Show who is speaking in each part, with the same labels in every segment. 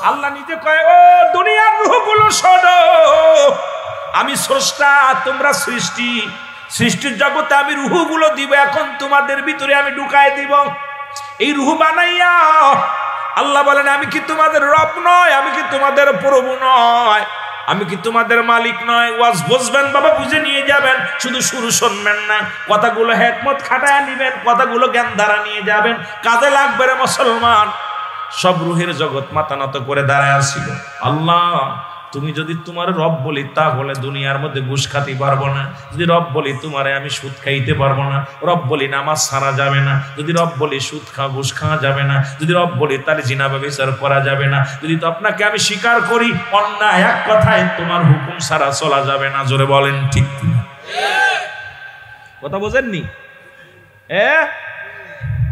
Speaker 1: আল্লাহ নিজে কয়, ও দুনিয়ার রূহগুলো শোনো, আমি স্রষ্টা, তোমরা সৃষ্টি। সৃষ্টির জগতে আমি রূহগুলো দিব, এখন তোমাদের ভিতরে আমি ঢুকায় দিব। এই রূহ বানাইয়া আল্লাহ বলেন, আমি কি তোমাদের রব নয়? আমি কি তোমাদের প্রভু নয়? আমি কি তোমাদের মালিক নয়? ওয়াজ বুঝবেন বাবা, বুঝে নিয়ে যাবেন, শুধু শুরু শুনবেন না, কথাগুলো হিকমত খাটায় নিবেন, কথাগুলো জ্ঞান দ্বারা নিয়ে যাবেন, কাজে লাগবে রে মুসলমান। সব রুহের জগৎ মাথা নত করে দাঁড়ায় আসছিল। আল্লাহ, তুমি যদি তোমার রব বলি তাহলে দুনিয়ার মধ্যে ঘুষ খাতে পারবো না। যদি রব বলি তোমারে আমি সুদ খাইতে পারবো না। রব বলি নামাজ ছাড়া যাবে না। যদি রব বলি সুদ ঘুষ খাওয়া যাবে না। যদি রব বলি তাহলে জিনা ব্যভিচার করা যাবে না। যদি তো আপনাকে আমি স্বীকার করি, অন্যায় এক কথায় তোমার হুকুম ছাড়া চলা যাবে না। জোরে বলেন ঠিক কিনা? কথা বোঝেননি?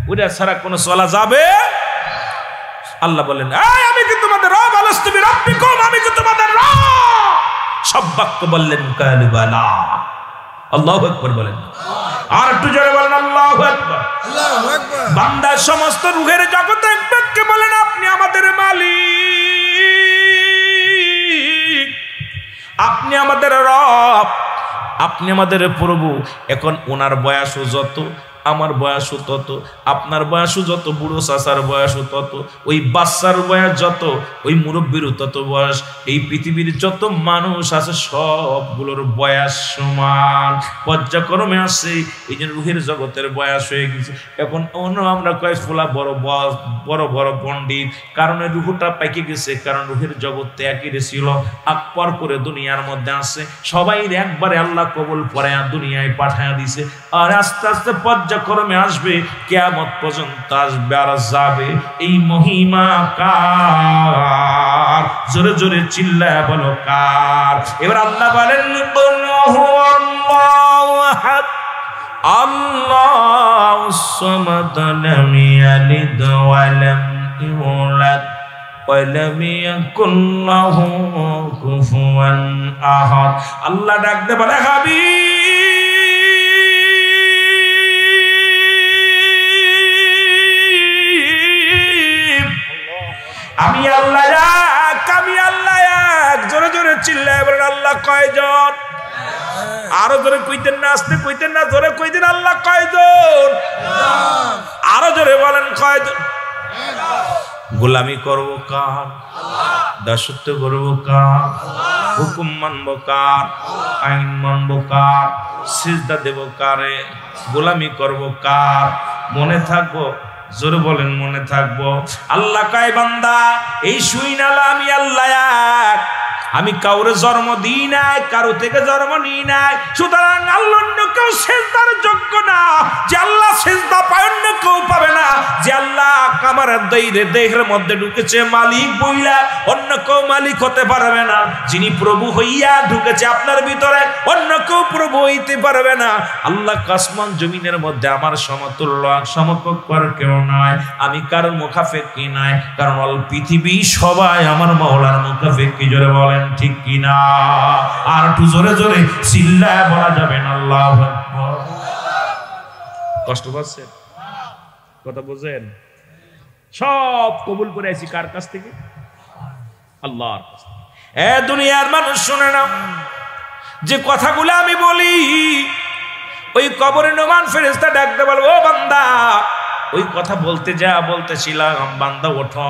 Speaker 1: ওটা ছাড়া কোনো চলা যাবে? আল্লাহ বলেন, আমি কি তোমাদের রব? আলাস্তু বিরাব্বিকুম, আমি কি তোমাদের রব? সব বাক্য বললেন কালু বালা। আল্লাহু আকবার বলেন, আর একটু জোরে বলেন আল্লাহু আকবার। আল্লাহু আকবার। বান্দা সমস্ত রূহের জগতে এক বাক্যে বলেন, আপনি আমাদের মালিক, আপনি আমাদের রব, আপনি আমাদের প্রভু। এখন ওনার বয়সও যত, আমার বয়সও তত, আপনার বয়সও যত, বুড়ো চাচার বয়সও তত, ওই বাচ্চার বয়স যত, ওই মুরব্বীরও তত বয়স। এই পৃথিবীর যত মানুষ আছে সবগুলোর বয়স সমান, পর্যায়ক্রমে আসছে। এই যে রুহের জগতের বয়স হয়ে গেছে। এখন আমরা কয় ফুলা বড় বড় বড় পণ্ডিত, কারণ রুহটা পাইকে গেছে, কারণ রুহের জগৎ একই ছিল, আকবর করে দুনিয়ার মধ্যে আসছে। সবাই একবারে আল্লাহ কবুল পরে দুনিয়ায় পাঠায় দিছে। আর আস্তে আস্তে পর্যায়ক্রমে আসবে, কিয়ামত পর্যন্ত আসবে আর যাবে। এই মহিমা কার? জোরে জোরে চিল্লায় বলো কার? এবার আল্লাহ বলেন, আল্লাহুস সামাদ লাম ইয়ালিদ ওয়া লাম ইউলাদ ওয়া লাম ইয়াকুল লাহু কুফুয়ান আহাদ। আল্লাহ ডাকতে বলে, হাবিব, আমি আল্লাহ এক, আমি আল্লাহ এক। জোরে জোরে চিল্লায় বলেন আল্লাহ কয়জন? আরো জোরে কইতেন না, আস্তে কইতেন না, জোরে কইতেন আল্লাহ কয়জন? আরো জোরে বলেন কয়জন? গোলামি করবো কার? দাসত্ব করবো কার? হুকুম মানবো কার? আইন মানবো কার? সিজদা দেবো কারে? গোলামি করবো কার? মনে থাকবো, জোরে বলেন মনে থাকবো। আল্লাহ কয়, বান্দা এই শুই নালা, আমি আল্লাহ এক, আমি কাউরে জন্ম দিই নাই, কারো থেকে জন্ম নিই নাই। সুতরাং আল্লাহ অন্য কেউ সেজদার যোগ্য না। যে আল্লাহ সেজদা পায় অন্য কেউ পাবে না। যে আল্লাহ আমার দেহের মধ্যে ঢুকেছে মালিক বইলা, অন্য কেউ মালিক হতে পারবে না। যিনি প্রভু হইয়া ঢুকেছে আপনার ভিতরে, অন্য কেউ প্রভু হইতে পারবে না। আল্লাহ আসমান জমিনের মধ্যে আমার সমতুল্য সমকক্ষ কেউ নয়। আমি কারোর মুখাপেক্ষী নাই, কারণ অল পৃথিবী সবাই আমার মাওলার মুখাপেক্ষী। জোরে বলেন ঠিক কিনা? আর একটু জোরে জোরে চিল্লায় বলা যাবে না আল্লাহু আকবার। কষ্ট পাচ্ছেন? কথা বোঝেন? সব কবুল করে আছি কার কাছ থেকে? আল্লাহর কাছ থেকে। দুনিয়ার মানুষ শুনে নাও, যে কথাগুলো আমি বলি ওই কবরে নোমান ফেরেশতা ডাকতে বলবো, ও বান্দা, ওই কথা বলতে যা বলতেছিলাম, বান্দা ওঠো,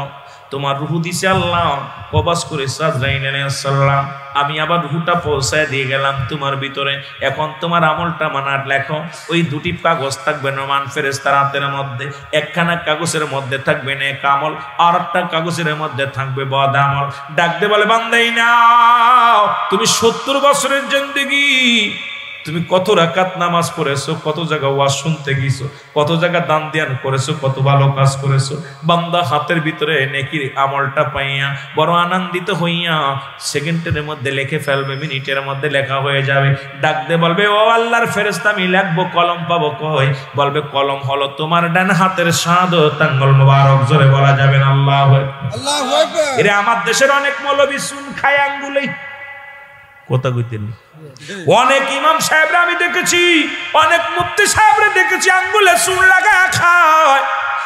Speaker 1: তোমার রুহু দিছে আল্লাহ, কবজ করে আজরাইল আলাইহিস সালাম। আমি আবার রুহুটা পৌঁছায় দিয়ে গেলাম তোমার ভিতরে। এখন তোমার আমলটা মানার লেখো। ওই দুটি কাগজ থাকবে নোমান ফেরেশতার হাতের মধ্যে। একখানা কাগজের মধ্যে থাকবে নেক আমল, আর একটা কাগজের মধ্যে থাকবে বদ আমল। ডাকতে বলে, বান্দাই নাও, তুমি 70 বছরের জিন্দেগি, তুমি কত রাকাত নামাজ পড়েছো, কত জায়গা ওয়াজ শুনতে গেছো, কত জায়গা দান ধ্যান করেছো, কত ভালো কাজ করেছো। বান্দা হাতের ভিতরে নেকির আমলটা পাইয়া বড় আনন্দিত হইয়া সেকেন্ডের মধ্যে লিখে ফেলবে, মিনিটের মধ্যে লেখা হয়ে যাবে। ডাকতে বলবে, ও আল্লাহর ফেরেশতা, আমি লিখবো, কলম পাবো কই? বলবে, কলম হলো তোমার ডান হাতের শাহাদাত আঙ্গুল মোবারক। জোরে বলা যাবে না আল্লাহু আকবার। আল্লাহু আকবার। এরে আমার দেশের অনেক মৌলবী সুন খায় আঙ্গুলেই। কথা কইতেন? অনেক ইমাম সাহেবরা আমি দেখেছি, অনেক মুফতি সাহেবরা দেখেছি আঙ্গুলে চুন লাগায় খায়।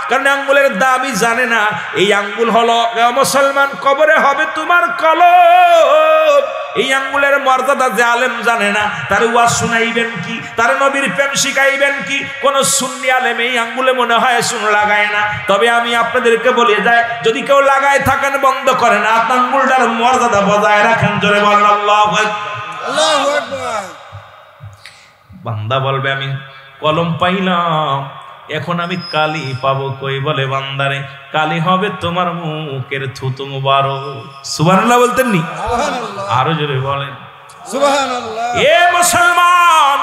Speaker 1: কারণ আঙ্গুলের দামই জানে না। এই আঙ্গুল হলো মুসলমান কবরে হবে তোমার কলম। এই আঙ্গুলের মর্যাদা যে আলেম জানে না, তার ওয়াজ শুনাইবেন কি, তার নবীর প্রেম শিখাইবেন কি? কোন সুন্নি আলেম এই আঙ্গুলে মনে হয় শুন লাগায় না। তবে আমি আপনাদেরকে বলে যাই, যদি কেউ লাগায় থাকেন বন্ধ করেন, আপনার আঙ্গুলটার মর্যাদা বজায় রাখেন। জোরে বলেন আল্লাহু আকবার।
Speaker 2: আল্লাহু আকবার।
Speaker 1: বান্দা বলবে আমি কলম পাইলাম, এখন আমি কালি পাবো কই? বলে বান্দারে কালি হবে তোমার মুখের থুতু মুবারক। সুবহানাল্লাহ বলতেন নি?
Speaker 2: সুবহানাল্লাহ।
Speaker 1: আরো জোরে বলেন
Speaker 2: সুবহানাল্লাহ।
Speaker 1: এ মুসলমান,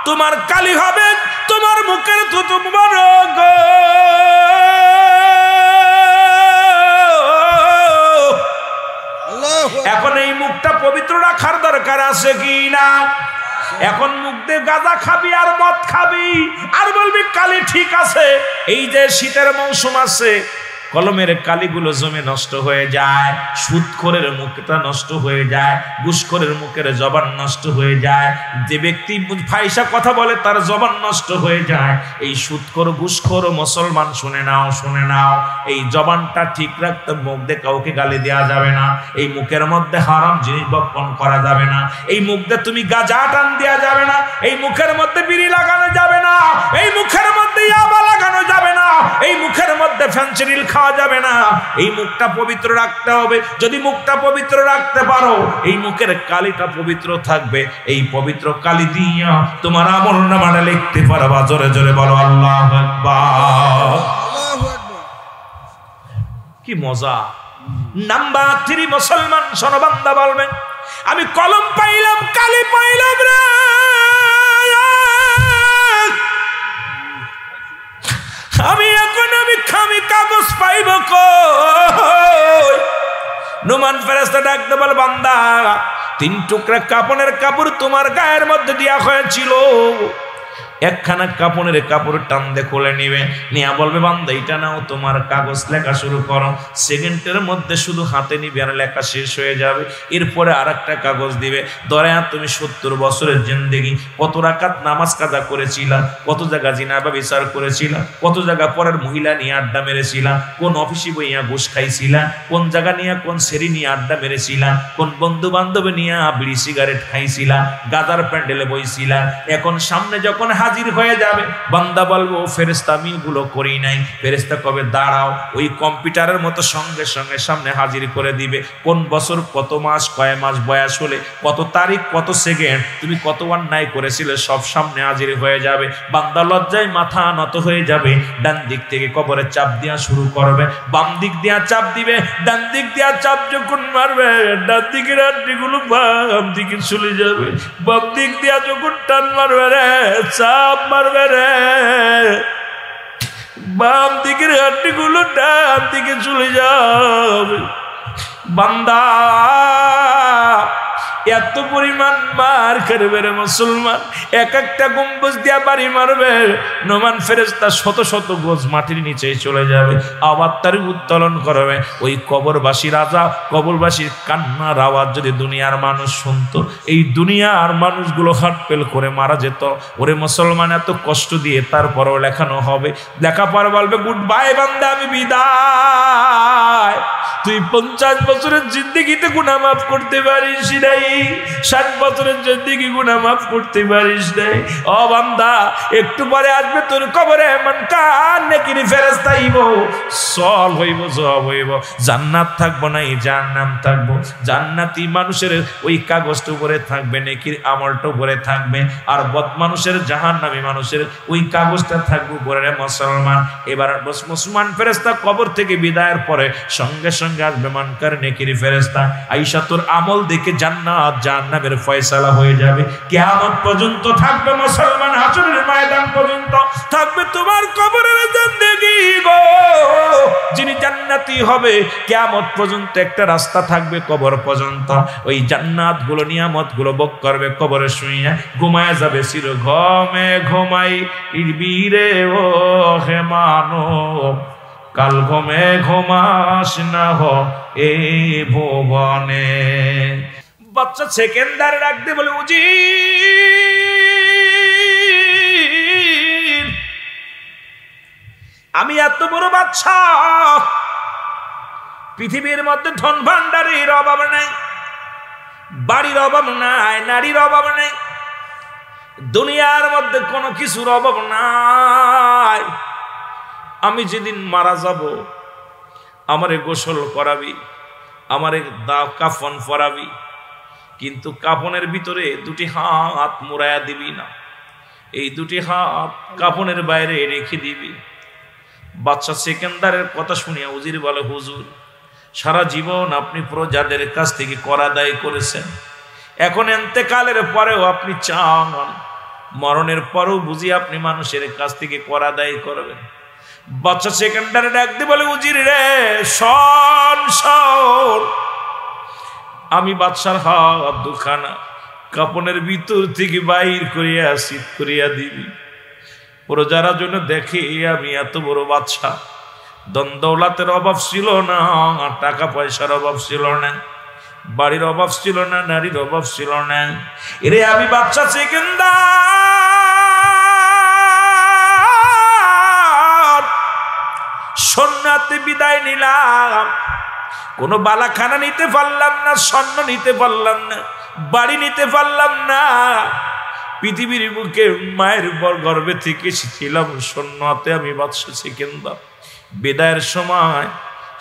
Speaker 1: তোমার কালি হবে তোমার মুখের থুতু মুবারক। এখন এই মুখটা পবিত্র রাখার দরকার আছে কি না? এখন মুখ দিয়ে গাঁজা খাবি আর মদ খাবি আর বলবি কালি ঠিক আছে। এই যে শীতের মৌসুম আছে, কলমের কালিগুলো জমে নষ্ট হয়ে যায়, সুদখোরের মুখটা নষ্ট হয়ে যায়, ঘুষখোরের মুখের জবান নষ্ট হয়ে যায়। যে ব্যক্তি ফাইসা কথা বলে তার জবান নষ্ট হয়ে যায়। এই সুদখোর ঘুষখোর মুসলমান শুনে নাও, শুনে নাও, এই জবানটা ঠিক রাখতে মুখ দিয়ে কাউকে গালি দেওয়া যাবে না। এই মুখের মধ্যে হারাম জিনিস বপন করা যাবে না। এই মুখ দিয়ে তুমি গাঁজা টান দেওয়া যাবে না। এই মুখের মধ্যে বিড়ি লাগানো যাবে না। এই মুখের মধ্যে ইয়াবা লাগানো যাবে না। এই মুখের মধ্যে ফেনসিডিল খাওয়া যাবে না। এই মুখটা পবিত্র রাখতে হবে। যদি মুখটা পবিত্র রাখতে পারো, এই মুখের কালিটা পবিত্র থাকবে। এই পবিত্র কালি দিয়া তোমার আমলনামাটা লিখতে পারবা। জোরে জোরে বলো আল্লাহু আকবার।
Speaker 2: আল্লাহু আকবার।
Speaker 1: কি মজা! নাম্বার 3 মুসলমান শোনবান্দা বলবেন আমি কলম পাইলাম, কালি পাইলাম রে, আমি কাগজ পাইব কই? নুমান ফেরেশতা ডাকতে বলে বান্দা 3 টুকরা কাপড়ের কাপড় তোমার গায়ের মধ্যে দেয়া হয়েছিল। একখানা কাপড়ের কাপড় টান দিয়ে খুলে নিবে, নিয়া বলবে বান্দা এটা নাও, তোমার কাগজ লেখা শুরু করো। সেকেন্ডের মধ্যে শুধু হাতে নিবে আর লেখা শেষ হয়ে যাবে। এরপরে আর একটা কাগজ দিবে, ধরে তুমি 70 বছরের জিন্দেগি কত রাকাত নামাজ কাজা করেছিলা, কত জায়গা জিনা বা বিচার করেছিলা, কত জায়গা পরের মহিলা নিয়ে আড্ডা মেরেছিলা, কোন অফিসে বইয়া ঘুষ খাইছিলা, কোন জায়গা নিয়ে কোন সেরি নিয়ে আড্ডা মেরেছিলা, কোন বন্ধু বান্ধব নিয়ে বিড়ি সিগারেট খাইছিলা, গাজার প্যান্ডেলে বইছিলা। এখন সামনে যখন হাজির হয়ে যাবে, বান্দা বলবো ফেরেশতা আমি এগুলো করি নাই। ফেরেশতা কবে দাঁড়াও, ওই কম্পিউটারের মতো সঙ্গে সঙ্গে সামনে হাজির করে দিবে। কোন বছর কত মাস কয় মাস বয়স হলে কত তারিখ কত সেকেন্ড তুমি কত অন্যায় করেছিলে সব সামনে হাজির হয়ে যাবে। বান্দা লজ্জায় মাথা নত হয়ে যাবে। ডান দিক থেকে কবরে চাপ দেওয়া শুরু করবে, বাম দিক দিয়া চাপ দিবে, ডান দিক দিয়া চাপ যখন মারবে ডান দিকের হাড্ডিগুলো বাম দিকে চলে যাবে, বাম দিক দিয়া যখন টান মারবে রে চাপ মারবে রে, বাম দিকের হাড্ডিগুলো ডান দিকে চলে যাবে। বান্দা এত পরিমাণ মার করবে রে মুসলমান, এক একটা গম্বুজ দিয়া বাড়ি মারবে, নোমান ফেরেশতা শত শত গজ মাটির নিচে চলে যাবে, আবার তার উত্তোলন করবে। ওই কবরবাসী রাজা, কবরবাসীর কান্নার আওয়াজ যদি দুনিয়ার মানুষ শুনতো, এই দুনিয়ার মানুষগুলো হাটপেল করে মারা যেত। ওরে মুসলমান এত কষ্ট দিয়ে তারপরও লেখানো হবে, লেখাপড় বলবে গুড বাই বান্দা, আমি বিদায়। তুই 50 বছরের জিন্দেগিতে গুনাহ মাফ করতে পারিস নাই, 60 বছরের জিন্দেগি গুনাহ মাফ করতে পারিস নাই। ও বান্দা একটু পরে আসবে তোর কবরে এমন কান নেকির ফেরেশতা আইব, সল হইব, জব হইব, জান্নাত থাকবো না জাহান্নাম থাকবো। জান্নাতি মানুষের ওই কাগজটা উপরে থাকবে, নেকির আমলটা উপরে থাকবে, আর বদ মানুষের জাহান্নামী মানুষের ওই কাগজটা থাকবে উপরে। মুসলমান এবার মুসলমান ফেরেশতা কবর থেকে বিদায়ের পরে সঙ্গে সঙ্গে আসবে মানকার নেকির ফেরেশতা, আয়েশা তোর আমল দেখে জান্নাত জাহান্নামের ফয়সালা হয়ে যাবে। কিয়ামত পর্যন্ত থাকবে মুসলমান, হাসরের ময়দান পর্যন্ত থাকবে তোমার কবরের জিন্দেগি গো। যিনি জান্নাতি হবে কিয়ামত পর্যন্ত একটা রাস্তা থাকবে কবর পর্যন্ত, ওই জান্নাত গুলো নিয়ামত গুলো ভোগ করবে। কবরে শুইয়া ঘুমায় যাবে চির ঘুমে ঘুমাই বীরে ও হে মানব, কাল ঘুমে ঘুমাস না হো এই ভুবনে। বাচ্চা সেকেন্ডার রাখতে বলে উজি আমি এত বড় বাদশা, পৃথিবীর মধ্যে ধন ভান্ডারের অভাব নাই, বাড়ির অভাব নাই, নারীর অভাব নাই, দুনিয়ার মধ্যে কোনো কিছুর অভাব নাই। আমি যেদিন মারা যাব আমারে গোসল করাবি, আমারে কাফন পরাবি, কিন্তু কাফনের ভিতরে দুটি হাত মুড়াইয়া দিবি না, এই দুটি হাত কাফনের বাইরে রেখে দিবি। বাদশা সেকেন্দারের কথা শুনিয়া উজির বলে, হুজুর সারা জীবন আপনি প্রজাদের কাছ থেকে কর আদায় করেছেন, এখন এন্তেকালের পরেও আপনি চান, মরণের পরেও বুঝি আপনি মানুষের কাছ থেকে কর আদায় করবেন। বাদশা সেকেন্দারে ডাক দিয়ে বলে, উজির রে শোন শোন, আমি বাদশার হাত দুখানা কাপনের ভিতর থেকে বাইর করিয়া শীত করিয়া দিবি, প্রজারা জন্য দেখে আমি এত বড় বাদশা। ধন দৌলাতের অভাব ছিল না, টাকা পয়সার অভাব ছিল না, বাড়ির অভাব ছিল না, নারীর অভাব ছিল না। এরে আমি বাদশা সেকেন্দার সন্ন্যাতে বিদায় নিলাম, কোনো বালাখানা নিতে পারলাম না, স্বর্ণ নিতে পারলাম না, বাড়ি নিতে পারলাম না। পৃথিবীর বুকে মায়ের গর্ভে থেকে এসেছিলাম সন্ন্যাতে আমি বাদশা সেকেন্দার। বিদায়ের সময়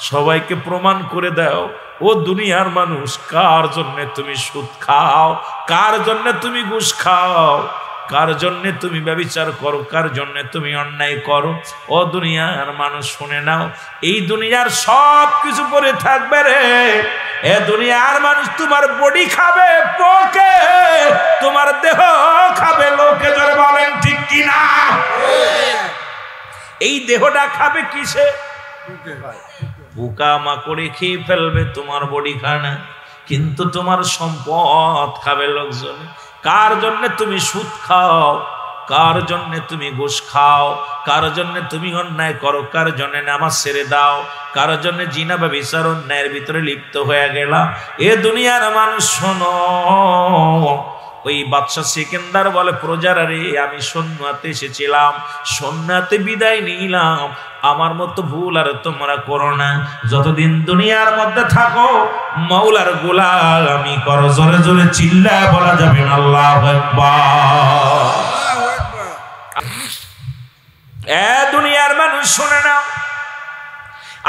Speaker 1: সবাইকে প্রমাণ করে দাও, ও দুনিয়ার মানুষ, কার জন্য তুমি সুদ খাও, কার জন্য তুমি ঘুষ খাও, কার জন্য তুমি ব্যভিচার করো, কার জন্য তুমি অন্যায় করো। ও দুনিয়ার মানুষ শুনে নাও, এই দুনিয়ার সব কিছু পরে থাকবে রে। এ দুনিয়ার মানুষ তোমার বডি খাবে পোকে, তোমার দেহ খাবে লোকে। যারা বলেন ঠিক কিনা? এই দেহটা খাবে কিসে? পোকা মাকড়ে খেয়ে ফেলবে, তোমার বডি খানা, কিন্তু তোমার সম্পদ খাবে লোকজন। কার জন্য তুমি সুদ খাও, কার জন্য তুমি ঘুষ খাও, কার জন্য তুমি অন্যায় করো, কার জন্য নামাজ ছেড়ে দাও, কার জন্য জিনা বা বিচার অন্যায়ের ভিতরে লিপ্ত হয়ে গেলা। এ দুনিয়ার মানুষ শোনো, ওই বাদশা সেকেন্দার বলে, প্রজারা রে, আমি সন্ন্যাতে এসেছিলাম, সন্ন্যাতে বিদায় নিলাম, আমার মতো ভুল আর তোমরা করো না। যতদিন দুনিয়ার মধ্যে থাকো মাওলার গোলামি করো। জোরে জোরে চিল্লায় বলা যাবে না আল্লাহু আকবার। এ দুনিয়ার মানুষ শুনে নাও,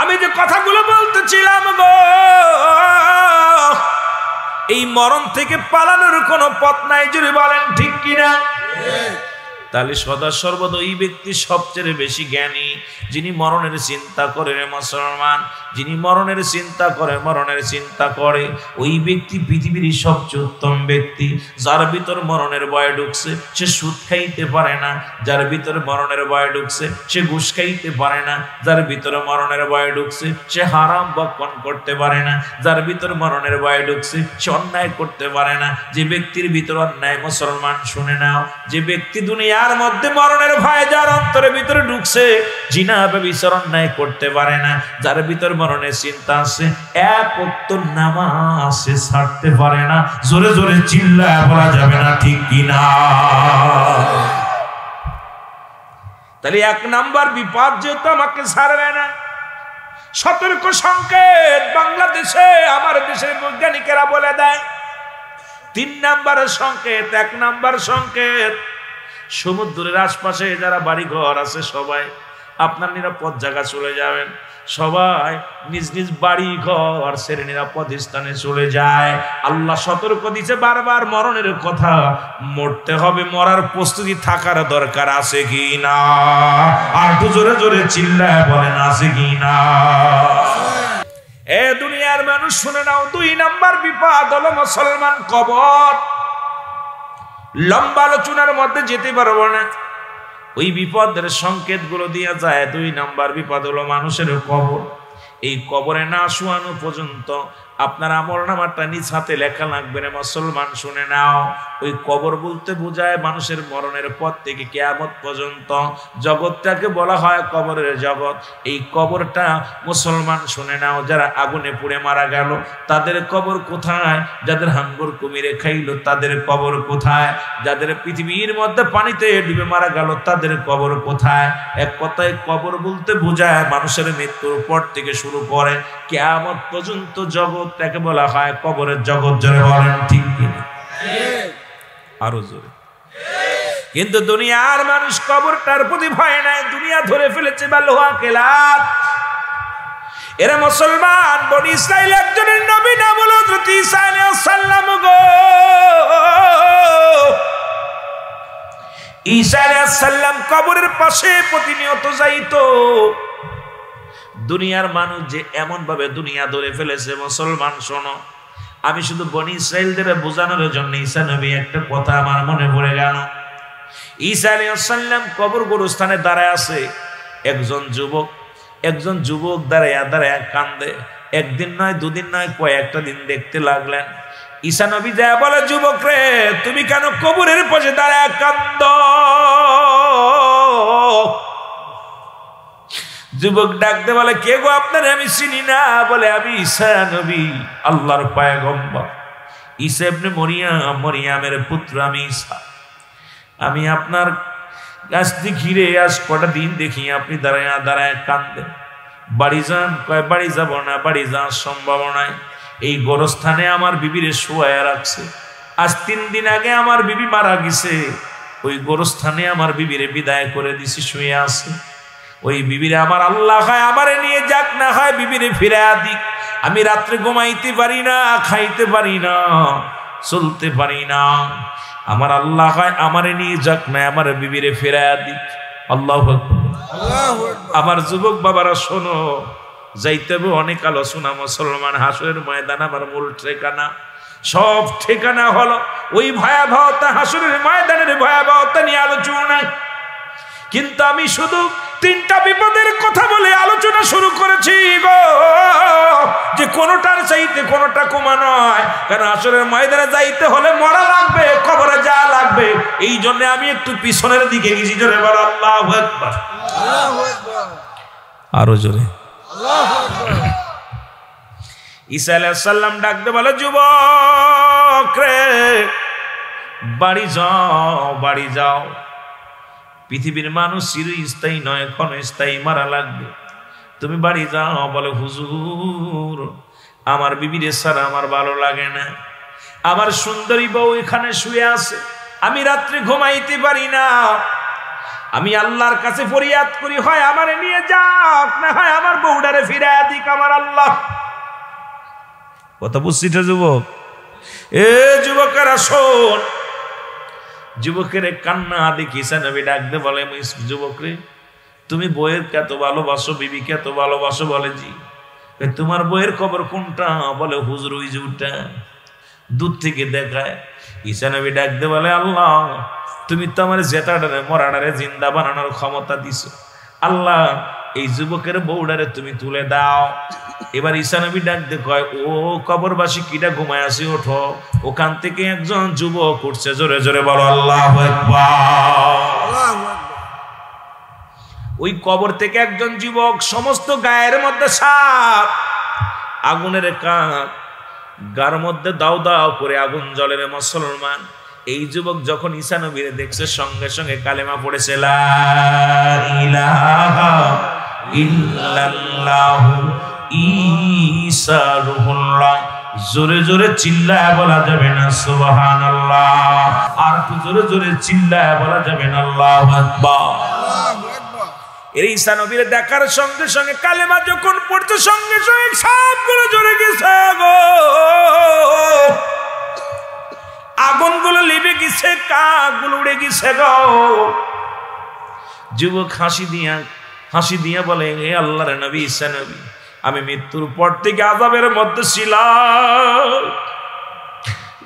Speaker 1: আমি যে কথাগুলো বলতেছিলাম গো, এই মরণ থেকে পালানোর কোনো পথ নাই। যদি বলেন ঠিক কিনা? তাহলে সদা সর্বদা ওই ব্যক্তি সবচেয়ে বেশি জ্ঞানী, যিনি মরণের চিন্তা করে রে মুসলমান, যিনি মরণের চিন্তা করে, মরণের চিন্তা করে, ওই ব্যক্তি পৃথিবীর সবচেয়ে উত্তম ব্যক্তি। যার ভিতর মরণের ভয় ঢুকছে সে সুদ খাইতে পারে না, যার ভিতরে মরণের ভয় ঢুকছে সে ঘুষ খাইতে পারে না, যার ভিতরে মরণের ভয় ঢুকছে সে হারাম ভক্ষণ করতে পারে না, যার ভিতরে মরণের ভয় ঢুকছে সে অন্যায় করতে পারে না। যে ব্যক্তির ভিতর অন্যায়, মুসলমান শুনে নাও, যে ব্যক্তি দুনিয়ার মধ্যে মরণের ভয় যার অন্তরের ভিতরে ঢুকছে, জিনা ব্যভিচার অন্যায় করতে পারে না, যার ভিতর মরণের চিন্তা আছে, এক ওয়াক্ত নামাজ সে ছাড়তে পারে না। জোরে জোরে চিল্লায় বলা যাবে না ঠিক কিনা? তাহলে এক নাম্বার বিপদ যেহেতু আমাকে ছাড়বে না, সতর্ক সংকেত বাংলাদেশে আমার দেশের বৈজ্ঞানিকেরা বলে দেয়। 3 নাম্বারের সংকেত, 1 নাম্বার সংকেত, সমুদ্রের আশপাশে যারা বাড়ি ঘর আছে সবাই আপনার নিরাপদ জায়গা চলে যাবেন, সবাই নিজ নিজ বাড়ি ঘর ছেড়ে নিরাপদ স্থানে চলে যায়। আল্লাহ সতর্ক দিচ্ছে বারবার মরণের কথা, মরতে হবে, মরার প্রস্তুতি থাকার দরকার আছে কি না? আর একটু জোরে জোরে চিল্লায় বলেন আছে কি না? এ দুনিয়ার মানুষ শুনে নাও, 2 নাম্বার বিপদ হলো মুসলমান কবর। লম্বা আলোচনার মধ্যে যেতে পারবো না, ওই বিপদের সংকেত গুলো দিয়ে যায়। 2 নাম্বার বিপদ হলো মানুষের কবর। এই কবরে না শোয়ানো পর্যন্ত আপনার আমলনামাটা নিজ হাতে লেখা লাগবে না। মুসলমান শুনে নাও, ওই কবর বলতে বোঝায় মানুষের মরণের পর থেকে কিয়ামত পর্যন্ত জগৎটাকে বলা হয় কবরের জগৎ। এই কবরটা মুসলমান শুনে নাও, যারা আগুনে পুড়ে মারা গেল তাদের কবর কোথায়? যাদের হাঙ্গর কুমিরে খাইলো তাদের কবর কোথায়? যাদের পৃথিবীর মধ্যে পানিতে ডুবে মারা গেল তাদের কবর কোথায়? এক কথায় কবর বলতে বোঝায় মানুষের মৃত্যুর পর থেকে শুরু করে কিয়ামত পর্যন্ত জগৎটাকে বলা হয় কবরের জগৎ। জোরে বলেন ঠিক কিনা? আরো জোরে। কিন্তু দুনিয়ার মানুষ কবরটার প্রতি ভয় নাই, দুনিয়া ধরে ফেলেছে বা লোহা কেলাত। এরা মুসলমান বনি ইসরাইল একজনের নবী নাম হলো হযরত ঈসা আলাইহিস সালাম গো। ঈসা আলাইহিস সালাম কবরের পাশে প্রতিনিয়ত যাইতো। দুনিয়ার মানুষ যে এমন ভাবে দুনিয়া ধরে ফেলেছে, মুসলমান শোনো, আমি শুধু বনি ইসরাইলদের বোঝানোর জন্য ঈসা নবী একটা কথা আমার মনে পড়ে গেল। ঈসা আলাইহিস সালাম কবর গোরস্থানে দাঁড়ায় আছে। একজন যুবক দাঁড়ায় কান্দে। একদিন নয়, দুদিন নয়, কয়েকটা দিন দেখতে লাগলেন। ঈসা নবী যায় বলে, যুবক রে, তুমি কেন কবরের পাশে দাঁড়ায় কান্দ? যুবক ডাকতে বলে, কে গো আপনার? আমি চিনি না। বলে, আমি ঈসা নবী, আল্লাহর পয়গম্বর ঈসা ইবনে মরিয়ামের পুত্র, আমি ঈসা। আমি আপনার কাছ থেকে ঘিরে আজ কটা দিন দেখি আপনি দাঁড়ায় কান্দেন। বাড়ি যান। কয়, বাড়ি যাব না, বাড়ি যাওয়ার সম্ভব নয়। এই গোরস্থানে আমার বিবিরে শোয়া রাখছে। আজ 3 দিন আগে আমার বিবি মারা গেছে। ওই গোরস্থানে আমার বিবিরে বিদায় করে দিছি, শুয়ে আছে। ওই বিবিরে আমার আল্লাহ হয় আমারে নিয়ে যাক, না হয় বিবিরে ফিরে দিক। আমি রাত্রে ঘুমাইতে পারি না, খাইতে পারি না, চলতে পারি না। আমার আল্লাহ হয় আমারে নিয়ে যাক, না আমার বিবিরে ফিরে দিক। আল্লাহু আকবার। আমার যুবক বাবারা শোনো, যাইতে হবে অনেক আলোচনা। মুসলমান হাসরের ময়দান আমার মূল ঠিকানা। সব ঠিকানা হলো ওই ভয়াবহতা, হাসরের ময়দানের ভয়াবহতা নিয়ে আলোচনা। কিন্তু আমি শুধু 3টা বিপদের কথা বলে আলোচনা শুরু করেছি গো, যে কোনটার চাইতে কোনটা কমা নয়। কারণ আসরের ময়দানে যাইতে হলে মরা লাগবে, কবরে যাওয়া লাগবে। এই জন্য আমি একটু পিছনের দিকে গেছি। জোরে বল আল্লাহু আকবার। আরো জোরে। ঈসা আলাইহিস সালাম ডাকতে বলে, যুবক রে, বাড়ি যাও, বাড়ি যাও। পৃথিবীর মানুষ চিরস্থায়ী নয়, ক্ষণস্থায়ী, মারা লাগবে। তুমি বাড়ি যাও। বলে, হুজুর, আমার বিবিরে ছাড়া আমার ভালো লাগে না। আমার সুন্দরী বউ এখানে শুয়ে আছে, আমি রাত্রে ঘুমাইতে পারি না। আমি আল্লাহর কাছে ফরিয়াদ করি, হয় আমারে নিয়ে যাক, না হয় আমার বউডারে ফিরাইয়া দিক আমার আল্লাহ। কথা বুঝছিস যুবক? এ যুবকেরা শোন। যুবকের কান্না দেখি ঈসা নবী ডাকতে বলে, যুবক রে, তুমি বইয়ের কত ভালোবাসো, বিবিকে এত ভালোবাসো? বলে, জি। তোমার বইয়ের খবর কোনটা? বলে, হুজুর ওই যে ওটা। দূর থেকে দেখায়। ঈসা নবী ডাকতে বলে, আল্লাহ, তুমি তো আমার জেঠাডারে মরাডারে জিন্দা বানানোর ক্ষমতা দিছো। আল্লাহ, এই যুবকের বউডারে তুমি তুলে দাও। এবার ঈসা নবী ডাকতে কয়, ও কবরবাসী, কিটা ঘুমায় আসি, ওঠো। ওখান থেকে একজন যুবক উঠছে। জোরে জোরে বলো আল্লাহু আকবার। ওই কবর থেকে একজন যুবক, সমস্ত গায়ের মধ্যে সাপ, আগুনের কাঁক, গার মধ্যে দাও দাও করে আগুন জ্বলে। মুসলমান, এই যুবক যখন ঈসা নবীরে দেখছে, সঙ্গে সঙ্গে কালেমা পড়েছে, লা ইলাহা ইল্লাল্লাহু ঈসা রূহুল্লাহ। জোরে জোরে চিল্লায় বলা যাবে না সুবহানাল্লাহ? আর একটু জোরে জোরে চিল্লায় বলা যাবে না আল্লাহু আকবার? এই ঈসা নবীর দেখার সঙ্গে সঙ্গে কালেমা যখন পড়তে, সঙ্গে সঙ্গে সবগুলো জ্বলে গেছে গো, আগুনগুলো লিভে গেছে, কাকগুলো উড়ে গেছে গো। যুবক হাসি দিয়া বলে, হে আল্লাহর নবী ঈসা নবী, আমি মৃত্যুর পর থেকে আযাবের মধ্যে ছিলাম,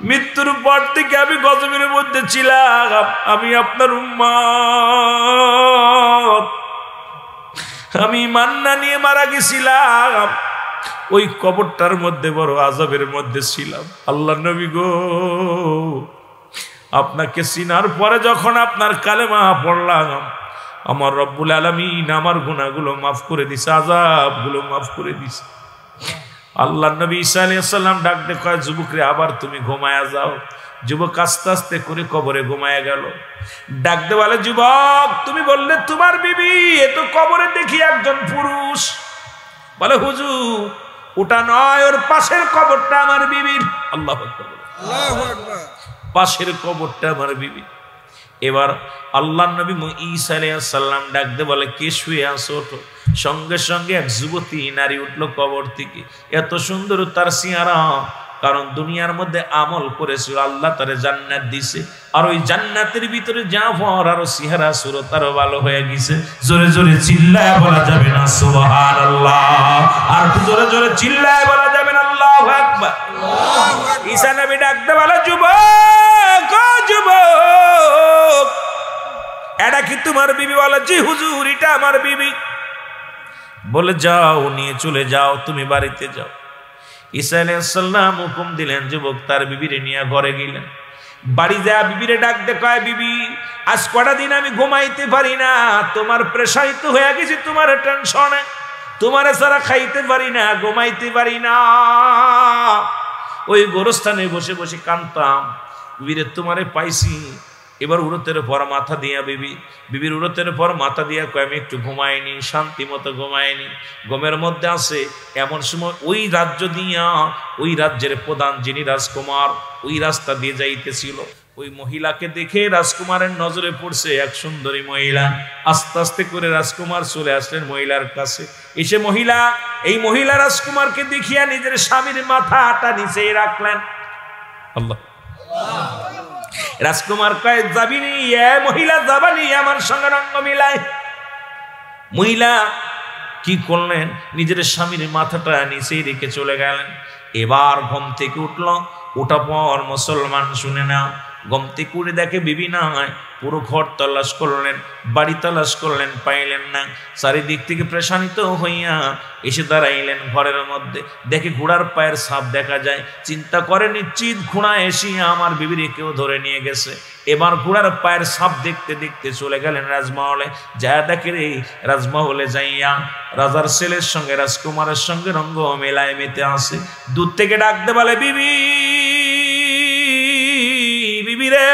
Speaker 1: মৃত্যুর পর থেকে আমি গজবের মধ্যে ছিলাম। আমি আপনার উম্মত, আমি মান্না নিয়ে মারা গেছিলাম, ওই কবরটার মধ্যে বড় আযাবের মধ্যে ছিলাম। আল্লাহ নবী গো, আপনাকে চিনার পরে যখন আপনার কালেমা পড়লাম, আমার রব্বুল আলামিন আমার গুনাহগুলো মাফ করে দিছে, আযাবগুলো মাফ করে দিছে। আল্লাহ নবী ঈসা আলাইহিস সালাম ডাক দিয়ে কয়, যুবক রে, আবার তুমি ঘুমায়া যাও। যুবক আস্তে আস্তে করে কবরে ঘুমায়া গেল। ডাক দিয়ে বলে, যুবক তুমি বললে তোমার বিবি, এ তো কবরে দেখি একজন পুরুষ। বলে, হুজুর ওটা নয়, ওর পাশের কবরটা আমার বিবির। আল্লাহু আকবার,
Speaker 2: আল্লাহু আকবার।
Speaker 1: পাশের কবরটা আমার বিবি। এবার আল্লাহ নবী ঈসা আলাইহিস সালাম ডাক দিয়ে বলে, কে শুয়ে আছো, ওঠো। সঙ্গে সঙ্গে এক যুবতী নারী উঠলো কবর থেকে। এত সুন্দর তার চেহারা, কারণ দুনিয়ার মধ্যে আমল করেছিল, আল্লাহ তারে জান্নাত দিছে। আর ওই জান্নাতের ভিতরে জাফর আরো চেহারা সুরত আরো ভালো হয়ে গেছে। জোরে জোরে চিল্লায় বলা যাবে না সুবহানাল্লাহ? আর জোরে জোরে চিল্লায় বলা যাবে না আল্লাহু আকবার? ঈসা নবী ডাক দিয়ে বলে, যুবক ও যুবক, এটা কি তোমার বিবি? বলে, জি হুজুর, এটা আমার বিবি। বলে, যাও নিয়ে চলে যাও, তুমি বাড়িতে যাও। ঈসা আলাইহিস সালাম হুকুম দিলেন, যুবক তার বিবিরে নিয়ে ঘরে গেলেন। বাড়ি যা বিবিরে ডাক দে, কয়, বিবি আজ কটা দিন আমি ঘুমাইতে পারি না, তোমার প্রেশারিত হয়ে গেছি, তোমার টেনশনে, তোমার ছাড়া খাইতে পারি না, ঘুমাইতে পারি না। ওই গোরস্থানে বসে বসে কাঁদতাম, বিবিরে তোমারে পাইছি। এবার উরতের পর মাথা দিয়া বিবির উরতের পর মাথা দিয়া কয়, আমি একটু ঘুমাইনি, শান্তি মতো ঘুমাইনি, ঘুমের মধ্যে আছে। এমন সময় ওই রাজ্য দিয়া, ওই রাজ্যের প্রধান যিনি রাজকুমার, ওই রাস্তা দিয়ে যাইতেছিল। ওই মহিলাকে দেখে রাজকুমারের নজরে পড়ছে এক সুন্দরী মহিলা। আস্তে আস্তে করে রাজকুমার চলে আসলেন মহিলার কাছে। এসে এই মহিলা রাজকুমারকে দেখিয়া নিজের স্বামীর মাথাটা নিচে রাখলেন। আল্লাহ, রাজকুমার কয়, যাবিনি মহিলা, যাবানি আমার সঙ্গে রঙ্গ মিলায়। মহিলা কি করলেন, নিজের স্বামীর মাথাটা নিচেই রেখে চলে গেলেন। এবার ঘুম থেকে ওঠা পর মুসলমান শুনে না, ঘুম থেকে উঠে দেখে বিবি নাই। পুরো ঘর তল্লাশ করলেন, বাড়ি তল্লাশ করলেন, পাইলেন না। চারিদিক থেকে পেরেশানিত হইয়া এসে দাঁড়াইলেন ঘরের মধ্যে। দেখে ঘোড়ার পায়ের ছাপ দেখা যায়। চিন্তা করে, নিশ্চিত ঘোড়া এসে আমার বিবিরে কেউ ধরে নিয়ে গেছে। এবার ঘোড়ার পায়ের ছাপ দেখতে দেখতে চলে গেলেন রাজমহলে। যা দেখে রে, রাজমহলে যাইয়া রাজার ছেলের সঙ্গে রাজকুমারের সঙ্গে রঙ্গ মেলায় মেতে আসে। দূর থেকে ডাকতে বলে, বিবি রে,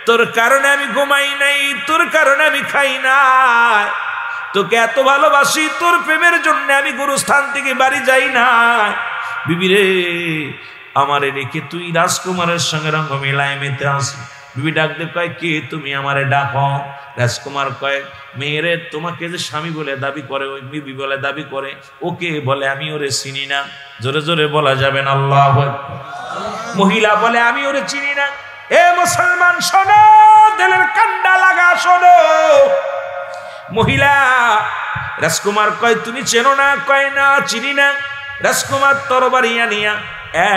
Speaker 1: তোর কারণে আমি ঘুমাই নাই, তোর কারণে আমি খাই নাই, তোকে এত ভালোবাসি, তোর প্রেমের জন্য আমি গুরুস্থান থেকে বাড়ি যাই না। বিবি রে, আমারে রেখে তুই রাজকুমারের সঙ্গে রঙ্গ মেলায় মেতে আসি। বিবি ডাকতে কয়, কে তুমি? আমারে ডাকো। রাজকুমার কয়, মেয়েরে তোমাকে যে স্বামী বলে দাবি করে, ওই বিবি বলে দাবি করে, ওকে বলে আমি ওরে চিনি না। জোরে জোরে বলা যাবে না আল্লাহু আকবার? মহিলা বলে, আমি ওরে চিনি না। এ মুসলমান শোনো, দিলের কান্ডা লাগা শোনো। মহিলা, রাজকুমার কয়, তুমি চেনো না? কয়, না চিনি না। রাজকুমার তরবারি আনিয়া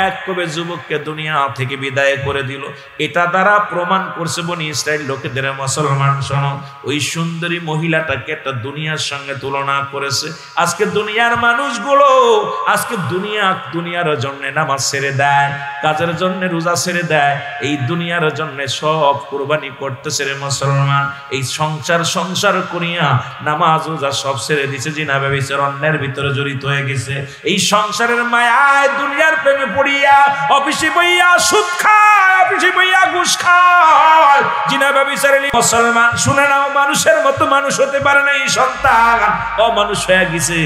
Speaker 1: এক কবে যুবককে দুনিয়া থেকে বিদায় করে দিল। এটা দ্বারা প্রমাণ করছে বনি ইসরাইল লোকেদের, মুসলমান শোনো, ওই সুন্দরী মহিলাটাকে একটা দুনিয়ার সঙ্গে তুলনা করেছে। আজকে দুনিয়ার মানুষগুলো আজকে দুনিয়ার জন্য নামাজ ছেড়ে দেয়, কাজের জন্য রোজা ছেড়ে দেয়, এই দুনিয়ার জন্য সব কুরবানি করতেছে রে মুসলমান। এই সংসার করিয়া নামাজ রোজা সব ছেড়ে দিছে, জিনা ব্যভিচার অন্যের ভিতরে জড়িত হয়ে গেছে। এই সংসারের মায়ায় দুনিয়ার প্রেমে পড়িয়া অফিসে বইয়া সুদ খায়, অফিসে বইয়া ঘুষ খায়, জিনা ব্যভিচারে। মুসলমান শুনে নাও, মানুষের মতো মানুষ হতে পারে না, এই সন্তান অমানুষ হয়ে গেছে।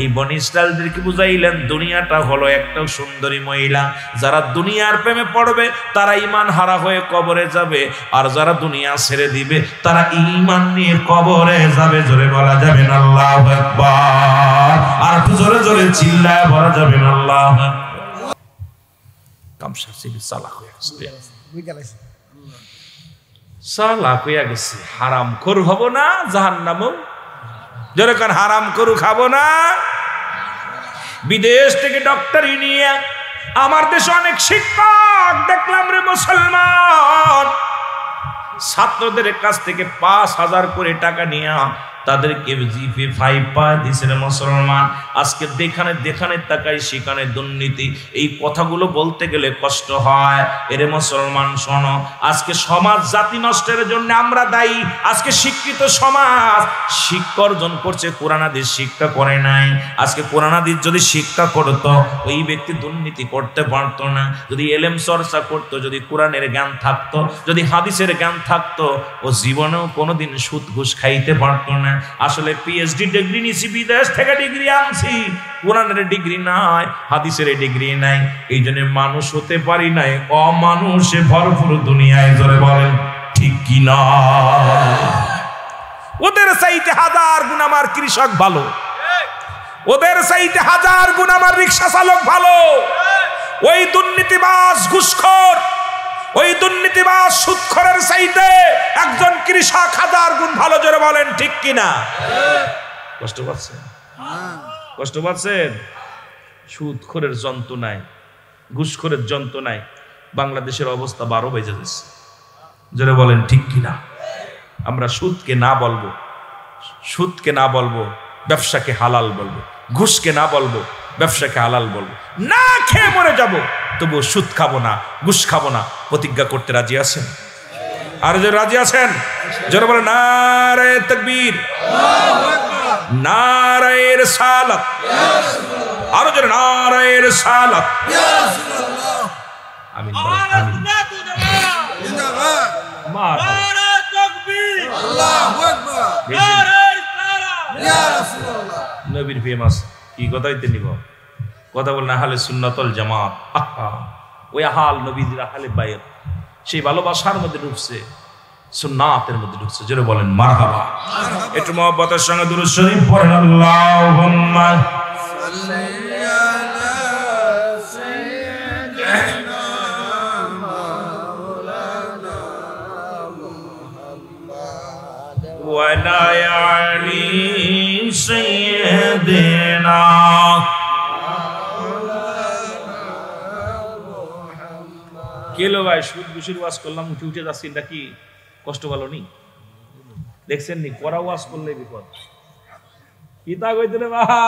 Speaker 1: এই বনি ইসরাইলদেরকে বুঝাইলেন, দুনিয়াটা হলো একটা সুন্দরী মহিলা। যারা দুনিয়ার প্রেমে পড়বে তারা ঈমান হারা হয়ে কবরে যাবে, আর যারা দুনিয়া ছেড়ে দিবে তারা ঈমান নিয়ে কবরে যাবে। জোরে বলা যাবে না আল্লাহু আকবার? আর একটু জোরে জোরে চিল্লায় বলা যাবে না আল্লাহু আকবার? কামসা সিবি সালাক হয়ে গেছে, সালাক হয়ে গেছে। হারাম খোর হব না, জাহান্নামও জোরে কার হারাম করু খাবো না। বিদেশ থেকে ডক্টরি নিয়ে আমার দেশে অনেক শিক্ষক দেখলাম রে মুসলমান, ছাত্রদের কাছ থেকে ৫,০০০ করে টাকা নিয়ে তাদেরকে জিপে 5 পায় দিছে রে মুসলমান। আজকে দেখানে তাকাই সেখানে দুর্নীতি। এই কথাগুলো বলতে গেলে কষ্ট হয়। এরে মুসলমান শোনো, আজকে সমাজ জাতি নষ্টের জন্য আমরা দায়ী। আজকে শিক্ষিত সমাজ শিক্ষা অর্জন করছে, কোরআন হাদিস শিক্ষা করে নাই। আজকে কোরআন হাদিস যদি শিক্ষা করতো ওই ব্যক্তি দুর্নীতি করতে পারতো না। যদি এলেম চর্চা করতো, যদি কোরআনের জ্ঞান থাকতো, যদি হাদিসের জ্ঞান থাকতো, ও জীবনেও কোনোদিন সুদ ঘুষ খাইতে পারতো না। আসলে পিএইচডি ডিগ্রি নিছি, বিদেশ থেকে ডিগ্রি আনছি, কোরআনের ডিগ্রি নাই, হাদিসের ডিগ্রি নাই, এই জন্য মানুষ হতে পারি নাই, অমানুষে ভরপুর দুনিয়ায়। জোরে বলেন ঠিক কি না? ওদের চাইতে 1000 গুণ আমার কৃষক ভালো, ওদের চাইতে 1000 গুণ আমার রিক্সা চালক ভালো। ওই দুর্নীতিবাজ ঘুষখোর, ওই দুর্নীতিবাজ সুদখোরের চাইতে একজন কৃষক 1000 গুণ ভালো। জোরে বলেন ঠিক কিনা? কষ্ট পাচ্ছেন? কষ্ট পাচ্ছেন? সুদখোরের যন্ত্রণায়, ঘুষখোরের যন্ত্রণায় বাংলাদেশের অবস্থা 12 বেজে যাচ্ছে। জোরে বলেন ঠিক কিনা? আমরা সুদকে না বলবো, সুদকে না বলবো, ব্যবসাকে হালাল বলবো, ঘুষকে না বলবো, ব্যবসাকে হালাল বলবো। না খেয়ে মরে যাব, তবু সুদ খাবো না, ঘুষ খাবো না। প্রতিজ্ঞা করতে রাজি আছেন? আর যে রাজি আছেন যারা বলে নারে তাকবীর, নারে রিসালাত, আরো যারা নারে রিসালাত। আমিন আমিন।
Speaker 2: নারে তাকবীর, আল্লাহু আকবার, নারে রিসালাত, ইয়া রাসূলুল্লাহ।
Speaker 1: নবীর ফেমাস কি কথাই তে নিব, কথা বল না আহলে সুন্নাতুল জামাত। ওই আহাল নবীর আহলে বাইত, সেই ভালোবাসার মধ্যে ঢুকছে, সুন্নাতের মধ্যে ঢুকছে। জোরে বলেন মারহাবা। একটু মহব্বতের সঙ্গে দুরূদ শরীফ পড়েন। আল্লাহুম্মা সাল্লি আলা সাইয়্যিদিনা মাওলানা মুহাম্মদ ওয়া আলা আলি সাইয়্যিদিনা। কেলো ভাই সুদ ঘুষের ওয়াজ করলাম, উঠে উঠে যাচ্ছি, এটা কি কষ্ট ভালো নি? দেখছেন নি করা ওয়াজ করলে বিপদ। কি তা কইতে রে বাবা,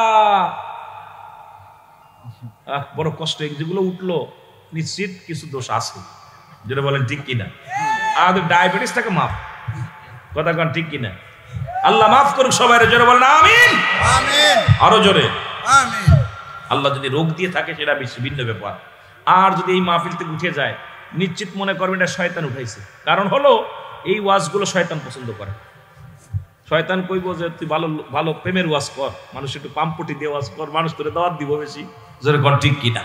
Speaker 1: বড় কষ্ট। যেগুলো উঠলো নিশ্চিত কিছু দোষ আছে। যেটা বলেন ঠিক কিনা? আমাদের ডায়াবেটিসটাকে মাফ, কথা কন ঠিক কিনা? আল্লাহ মাফ করুক সবাই। জোরে বলেন আমিন আমিন, আরো জোরে আমিন। আল্লাহ যদি রোগ দিয়ে থাকে সেটা ভিন্ন ব্যাপার। আর যদি এই মাহফিল থেকে উঠে যায়, নিশ্চিত মনে করবেন এটা শয়তান উঠাইছে। কারণ হলো এই ওয়াজগুলো শয়তান পছন্দ করে। শয়তান কইব যে তুই ভালো ভালো প্রেমের ওয়াজ কর, মানুষ একটু পাম্পটি দিয়ে ওয়াজ কর, মানুষ তোরে দাওয়াত দিব বেশি। জোরে কর ঠিক কিনা?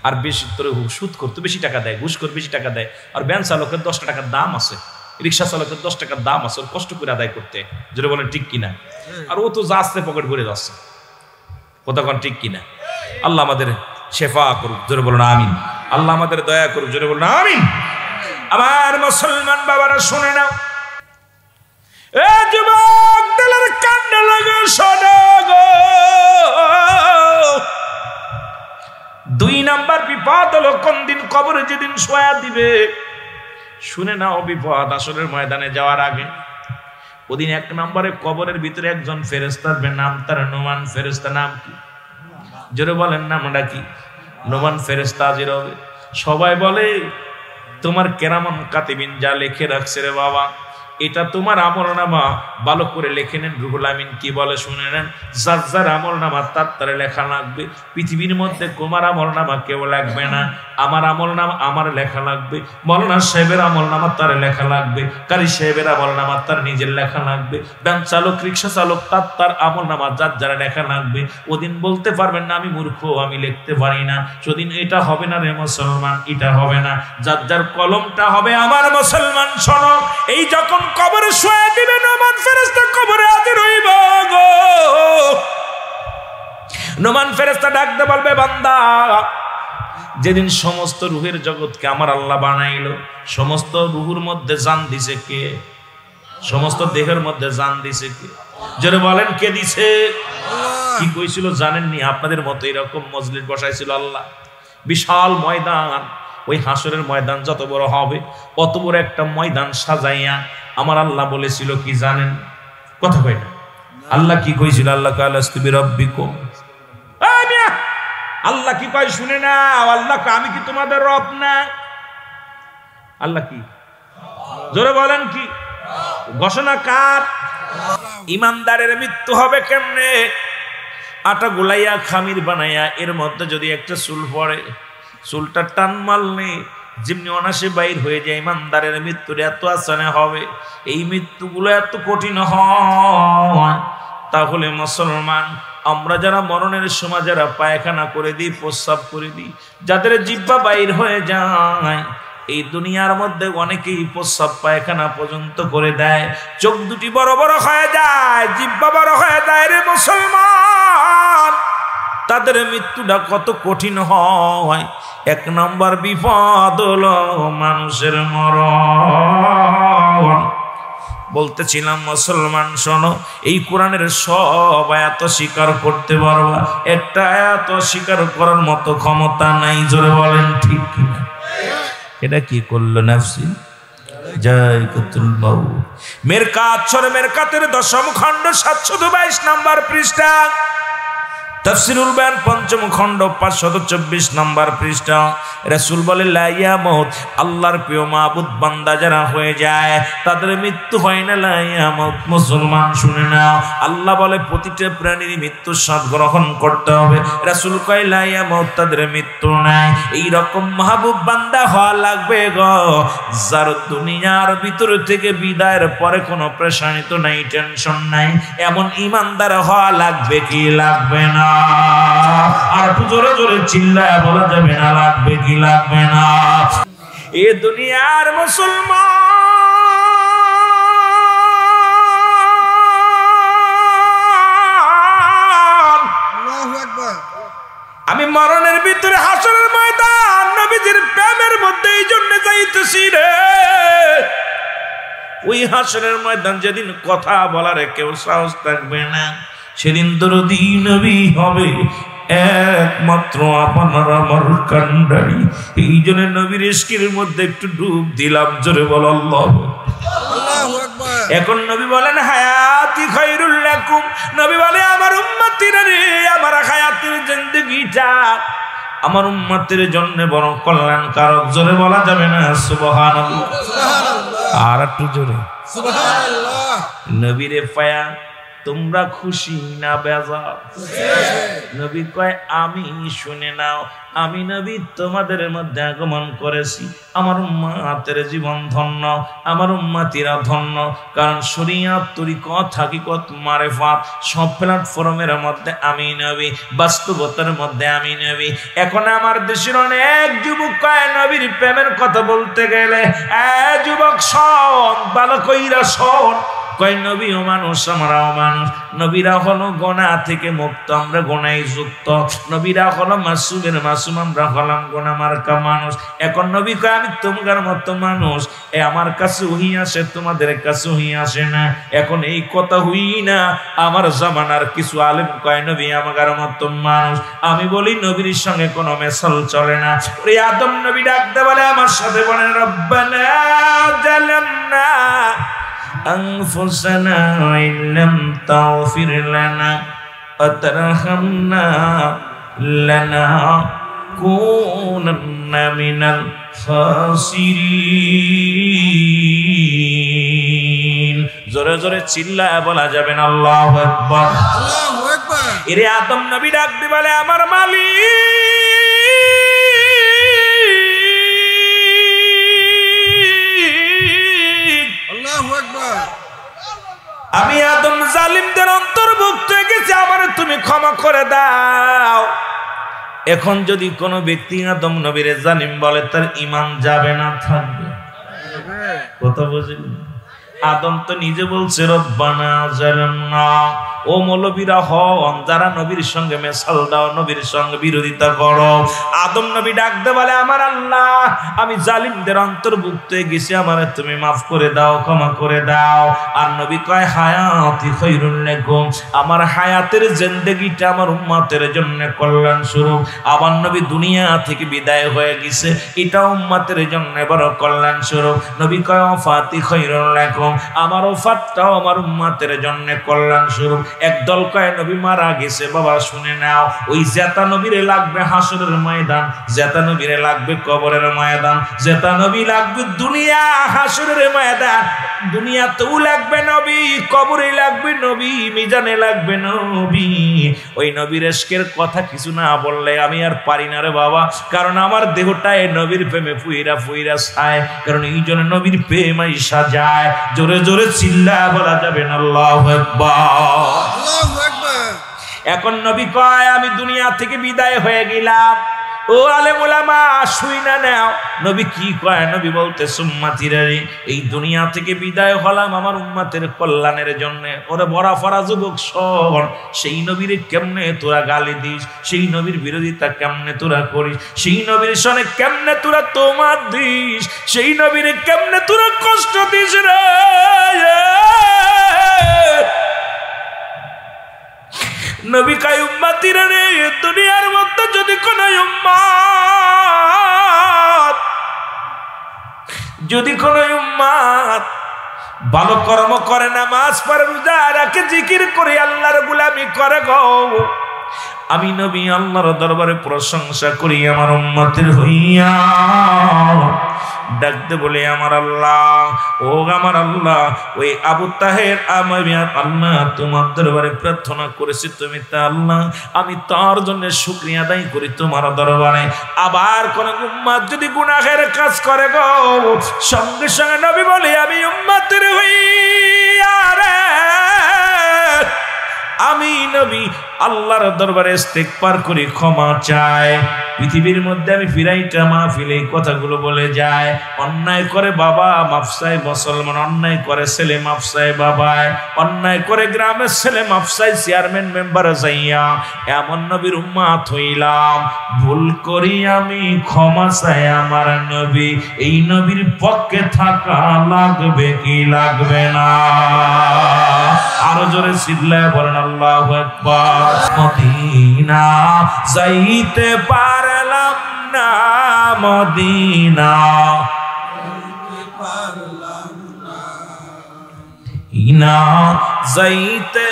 Speaker 1: আর বেশি তোরে সুদ করতে বেশি টাকা দেয়, ঘুষ করে বেশি টাকা দেয়। আর ভ্যান চালকের 10 টাকার দাম আছে, রিক্সা চালকের 10 টাকার দাম আছে, ওর কষ্ট করে আদায় করতে। জোরে বলেন ঠিক কিনা? আর ও তো যাচ্ছে পকেট ভরে যাচ্ছে, কথা কন ঠিক কিনা? আল্লাহ আমাদের শেফা করুক। জোরে বলুন আমিন। আল্লাহ আমাদের দয়া করুক। জোরে বলুন আমিন। আমার মুসলমান বাবারা শুনে নাও, এ যুবক দিলের কান্না লাগে শোনো গো। 2 নাম্বার বিপদ হলো কোন দিন? কবরে যেদিন শোয়া দিবে। শুনে নাও বিপদ আসরের ময়দানে যাওয়ার আগে। ওদিন 1 নম্বরে কবরের ভিতরে একজন ফেরেশতা আসবে, নাম তার নোমান ফেরেশতা। নাম কি? জোরে বলেন নামটা কি? নোমান ফেরেশতা হাজির হবে। সবাই বলে তোমার কেরামান কাতিবিন যা লিখে রাখছে রে বাবা, এটা তোমার আমলনামা, ভালো করে লিখে নেন। রুহুল আমিন কি বলে শুনে নেন, যার যার আমলনামা তার লেখা লাগবে। পৃথিবীর মধ্যে তোমার আমলনামা কেউ লাগবে না, আমার আমলনামা আমার লেখা লাগবে। মৌলানা সাহেবের আমলনামা তার লেখা লাগবে, কারি সাহেবের আমলনামা তার নিজের লেখা লাগবে, ভ্যান চালক রিক্সা চালক তার আমলনামা যার যারা লেখা লাগবে। ওদিন বলতে পারবেন না আমি মূর্খ, আমি লিখতে পারি না। সেদিন এটা হবে না রে মুসলমান, এটা হবে না। যার যার কলমটা হবে আমার মুসলমান শোনো, এই যখন কবরে শুয়ে দিবেন নোমান ফেরেশতা কবরে হাজির হইব গো। নোমান ফেরেশতা ডাকতে বলবে বান্দা, যেদিন সমস্ত রূহের জগৎকে আমার আল্লাহ বানাইলো, সমস্ত রূহের মধ্যে জান দিছে কে? সমস্ত দেহের মধ্যে জান দিছে কে? জোরে বলেন কে দিছে? কি কইছিল জানেননি? আপনাদের মতো এরকম মজলিস বসাইছিল আল্লাহ। বিশাল ময়দান, ওই হাসরের ময়দান যত বড় হবে অত বড় একটা ময়দান সাজাইয়া আমার আল্লাহ বলেছিল কি জানেন? কথা কই না? আল্লাহ কি কইছিল? আল্লাহ কাল আস্তুবি রাব্বিকুম। আল্লাহ কি কয় শুনে না? আল্লাহ আমি কি তোমাদের রব না? আল্লাহ কি জোরে বলেন কি ঘোষণা কার? ইমানদারের মৃত্যু হবে কেমনে? আটা গুলাইয়া খামির বানাইয়া এর মধ্যে যদি একটা চুল পড়ে, চুলটা টান মারলে যেমনি অনাসে বাইর হয়ে যায়, ইমানদারের মৃত্যুর এত আসানে হবে। এই মৃত্যুগুলো এত কঠিন হয়। তাহলে মুসলমান আমরা যারা মরণের সময় যারা পায়খানা করে দিই, প্রস্রাব করে দিই, যাদের জিহ্বা বাইর হয়ে যায়, এই দুনিয়ার মধ্যে অনেকেই প্রস্রাব পায়খানা পর্যন্ত করে দেয়, চোখ দুটি বড় বড় হয়ে যায়, জিহ্বা বড় হয়ে যায় রে মুসলমান। তাদের মৃত্যুটা কত কঠিন হয়। এক নম্বর বিপদ হলো মানুষের মরণ। বলতেছিলাম মুসলমান শোনো, এই কোরআনের সব আয়াত স্বীকার করতে পারবা, একটা আয়াত স্বীকার করার মতো ক্ষমতা নাই। জোরে বলেন ঠিক কিনা? এটা কি করলো নাফসি জায়কাতুল মাউত। মেরকাত সূরা মেরকাতের 10ম খণ্ড 722 নম্বর পৃষ্ঠা, তাফসীরুল বায়ান 5ম খণ্ড 524 নম্বর পৃষ্ঠা। রাসূল বলে লা ইয়ামুত, আল্লাহর প্রিয় মাবুদ বান্দা যারা হয়ে যায় তাদের মৃত্যু হয় না। লা ইয়ামুত মুসলমান শুনে নাও, আল্লাহ বলে প্রতিটা প্রাণীর মৃত্যুর স্বাদ গ্রহণ করতে হবে। রাসূল কয় লা ইয়ামুত, তাদের মৃত্যু নাই। এই রকম মাহবুব বান্দা হওয়া লাগবে গো, যার দুনিয়ার ভিতর থেকে বিদায়ের পরে কোনো পেরেশানি তো নাই, টেনশন নাই। এমন ঈমানদার হওয়া লাগবে কি লাগবে না? আর একটু জোরে জোরে চিল্লায় বলা যাবে না লাগবে কি লাগবে না? এ দুনিয়ার মুসলমান, আমি মরণের ভিতরে হাসরের ময়দান নবীজির প্রেমের মধ্যে এই জন্য যাইতেছি রে। ওই হাসরের ময়দান যেদিন কথা বলার কেউ সাহস থাকবে না, সেদিন দরদী নবী হবে একমাত্র আপনার আমার কান্ডারি। এই জন্য নবীর ইশকের মধ্যে একটু ডুব দিলাম। জোরে বল আল্লাহু আকবার। এখন নবী বলেন হায়াতি খায়রুল লাকুম, নবী বলে আমার উম্মতিরা রে, আমার হায়াতের জিন্দেগিটা আমার উম্মতের জন্য বড় কল্যাণকারক। জোরে বলা যাবে না সুবহানাল্লাহ? আর একটু জোরে সুবহানাল্লাহ। নবীরে পায়া তোমরা খুশি না বেজার? নবী কয় আমি শুনে নাও, আমি নবী তোমাদের মধ্যে আগমন করেছি। আমার উম্মতের জীবন ধন্য, আমার উম্মতিরা ধন্য। কারণ শরীয়ত, তরিকত, হাকিকত, মারেফাত সব প্ল্যাটফর্মের মধ্যে আমি নবী, বাস্তবতার মধ্যে আমি নবী। এখন আমার দেশের অনেক যুবক কয় নবীর প্রেমের কথা বলতে গেলে, যুবক শোন, ভালো কইরা শোন, কয় নবীও মানুষ, আমরাও মানুষ। নবীরা হলো গোনা থেকে মুক্ত, আমরা গোনায় যুক্ত। নবীরা হলো মাসুমের মাসুম, আমরা হলাম গোনা মার্কা মানুষ। এখন নবী কয় আমি তোমার মতো মানুষ, আমার কাছে ওহী আসে, তোমাদের কাছে ওহী আসে না। এখন এই কথা হই না, আমার জামানার কিছু আলেম কয় নবী আমার মতো মানুষ। আমি বলি নবীর সঙ্গে কোনো মেশাল চলে না। ওরে আদম নবী ডাকতে বলে, আমার সাথে বলেন রব্বানা জালামনা أنفسنا وإن لم تغفر لنا وترحمنا لنكونن من الخاسرين। জোরে জোরে চিল্লায় বলা যাবে না আল্লাহু আকবার? আল্লাহু আকবার। এরে আদম নবী ডাক দিয়ে বলে আমার মালিক, আমি আদম জালিমদের অন্তর্ভুক্ত হয়ে গেছি, আমার তুমি ক্ষমা করে দাও। এখন যদি কোনো ব্যক্তি আদম নবীর জালিম বলে, তার ঈমান যাবে না থাকবে? কথা বুঝলেন? আদম তো নিজে বলছে রব্বানা জালামনা। ও মৌলবীরা হন যারা নবীর সঙ্গে মেশাল দাও, নবীর সঙ্গে বিরোধিতা করো, আদম নবী ডাকতে বলে আমার আল্লাহ, আমি জালিমদের অন্তর্ভুক্ত হয়ে গেছি, আমার তুমি মাফ করে দাও, ক্ষমা করে দাও। আর নবী কয় হায়াতি খায়রুল লাকুম, আমার হায়াতের জিন্দেগিটা আমার উম্মতের জন্য কল্যাণ স্বরূপ। আমার নবী দুনিয়া থেকে বিদায় হয়ে গেছে, এটা উম্মতের জন্য বড় কল্যাণ স্বরূপ। নবী কয় ওয়াফাতি খায়রুল লাকুম, আমার ওফাতটাও আমার উম্মতের জন্য কল্যাণ স্বরূপ। একদল কয় নবী মারা গেছে। বাবা শুনে নাও, ওই জেতা নবীরে লাগবে হাসরের ময়দান, জেতা নবীরে লাগবে কবরের ময়দান, জেতা নবী লাগবে দুনিয়া হাসরের ময়দান। দুনিয়াতেও লাগবে নবী, কবরে লাগবে নবী, মিজানে লাগবে নবী। ওই নবীর ইশকের কথা কিছু না বললে আমি আর পারি না রে বাবা, কারণ আমার দেহটায় নবীর প্রেমে ফুইরা ফুইরা ছায়। কারণ এই জন্য নবীর প্রেমাই সাজায়। জোরে জোরে চিল্লা বলা যাবে না আল্লাহু আকবার,
Speaker 2: আল্লাহু আকবার।
Speaker 1: এখন নবী কয় আমি দুনিয়া থেকে বিদায় হয়ে গেলাম। ও আলেম ওলামা শুই না নাও, নবী কি কয়? নবী বলতে সুম্মাতিরারি, এই দুনিয়া থেকে বিদায় হলাম আমার উম্মতের কল্যাণের জন্য। ওরে বড়া ফরা যুবক শোন, সেই নবীর কেমনে তোরা গালি দিস, সেই নবীর বিরোধিতা কেমনে তোরা করিস, সেই নবীর সনে কেমনে তোরা তোমার দিস, সেই নবীর কেমনে তোরা কষ্ট দিস রে। নবী কয় উম্মতিরা রে, দুনিয়ার মধ্যে যদি কোন উম্মত ভালো কর্ম করে, নামাজ পড়ে, রোজা রাখে, জিকির করে, আল্লাহর গোলামি করে গো, আমি নবী আল্লাহর দরবারে প্রশংসা করি আমার উম্মতের হইয়া। ডাকতে বলে আমার আল্লাহ, ও আমার আল্লাহ, ওই আবু তাহের আমি আল্লাহ তোমার দরবারে প্রার্থনা করেছি, তুমি তা আল্লাহ আমি তার জন্য শুকরিয়া আদায় করি তোমার দরবারে। আবার কোন উম্মত যদি গুনাহের কাজ করে গো, সঙ্গে সঙ্গে নবী বলে আমি উম্মতের হইয়া রে, আমি নবী আল্লাহর দরবারে ইস্তেগফার করি, ক্ষমা চাই। পৃথিবীর মধ্যে আমি ফিরাইটা মাহফিলে এই কথাগুলো বলে যায়। অন্যায় করে বাবা মাফসায় মুসলমান, অন্যায় করে ছেলে মাফসায় বাবায়, অন্যায় করে গ্রামের ছেলে মাফসায় চেয়ারম্যান মেম্বার যাইয়া এমন নবীর উম্মত হইলাম। ভুল করি আমি, ক্ষমা চাই আমার নবী, এই নবীর পক্ষে থাকা লাগবে কি লাগবে না? আরো জোরে চিল্লায় বলেন আল্লাহু আকবার। মদিনা যাইতে পারলাম না, মদিনা ইনা যাইতে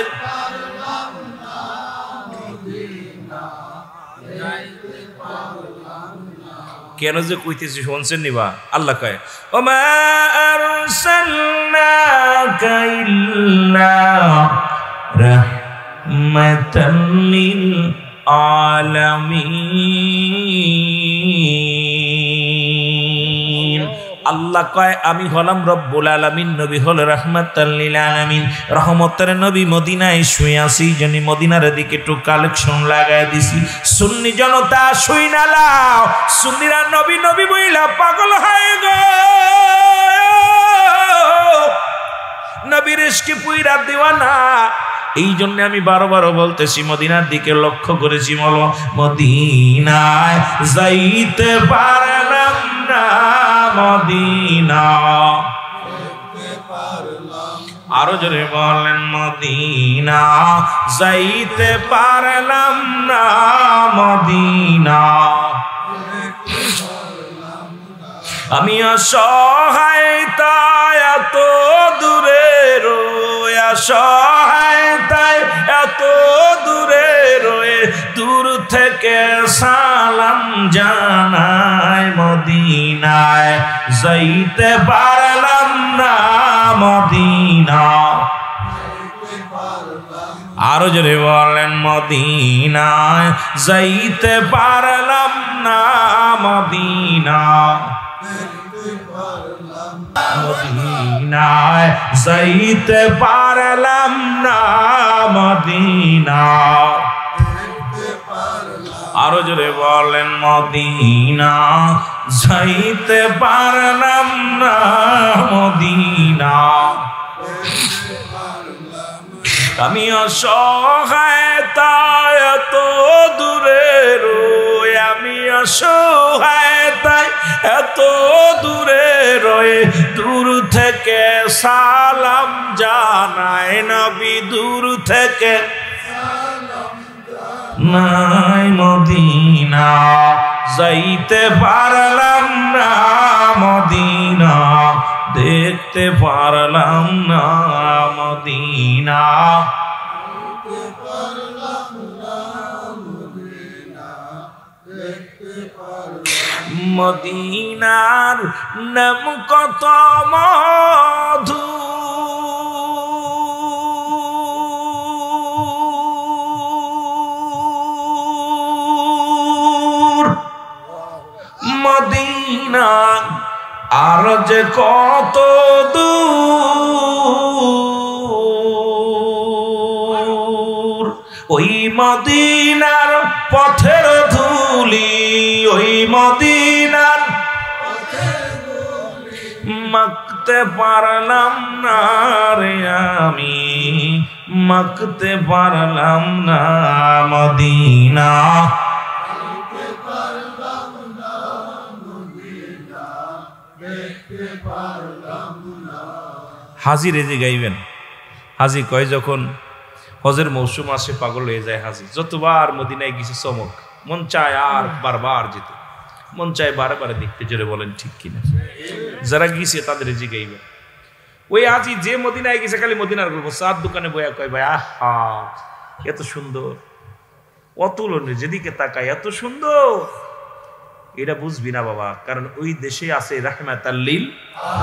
Speaker 1: কেন যে কইতেছি শুনছেন নিবা? আল্লাহ কয় ওমা আরসালনাকা ইল্লা রাহমাতাল লিল আলামিন। আল্লাহ কয় আমি হলাম রব্বুল আলামিন, নবী হল রাহমাতাল লিল আলামিন, রহমতের নবী। মদিনায় শুয়ে আছি, জন্য মদিনার দিকে একটু কালেকশন লাগায় দিছি। সুন্নি জনতা শুই না লাও, সুন্নিরা নবী নবী বইলা পাগল হয় গো, নবীর ইশকে পুইরা দিওয়ানা। এই জন্য আমি বারবার বলতেছি মদিনার দিকে লক্ষ্য করেছি, বলো মদিনায় যাইতে পারলাম না, মদিনা। আরো জোরে বলেন মদিনা যাইতে পারলাম না, মদিনা। আমি অসহায় তাই এত দূরে রয়ে, অসহায় তাই এত দূরে রয়ে, দূর থেকে সালাম জানাই, মদিনায় যাইতে পারলাম না, মদিনা। আরো জোরে বলেন মদিনায় যাইতে পারলাম না, মদিনা। মদিনায় যাইতে পারলাম না, মদিনা। আরো জোরে বলেন মদিনা যাইতে পারলাম না, মদিনা। আমি অসহায় তাই এত দূরে রয়ে, আমি অসহায় তাই এত দূরে রয়ে, দূর থেকে সালাম জানাই, নবী দূর থেকে নাই, মদিনা যাইতে পারলাম না, মদিনা দেখতে পারলাম না, মদিনা। মদিনার নাম কত মধু, মদিনা আর যে কত দূর, ওই মদিনার পথের ধুলি, ওই মদিনার মাখতে পারলাম না রে আমি, মাখতে পারলাম না মদিনা। হাজি রেজে গাইবেন। হাজি কয় যখন হজের মৌসুম আসে পাগল হয়ে যায় হাজি, যতবার মদিনায় গেছে চমক, মন চায় আর বারবার যেতে, মন চায় বারবার দেখতে। জোরে বলেন ঠিক কিনা? যারা গিয়েছে তাদের রেজে গাইবেন। ওই হাজি যে মদিনায় গেছে খালি মদিনার গল্প, চার দোকানে বয়া কয় ভাই আহা এত সুন্দর, অতুলনীয়, যেদিকে তাকায় এত সুন্দর। এটা বুঝবি না বাবা, কারণ ওই দেশে আছে রাহমাতাল লিল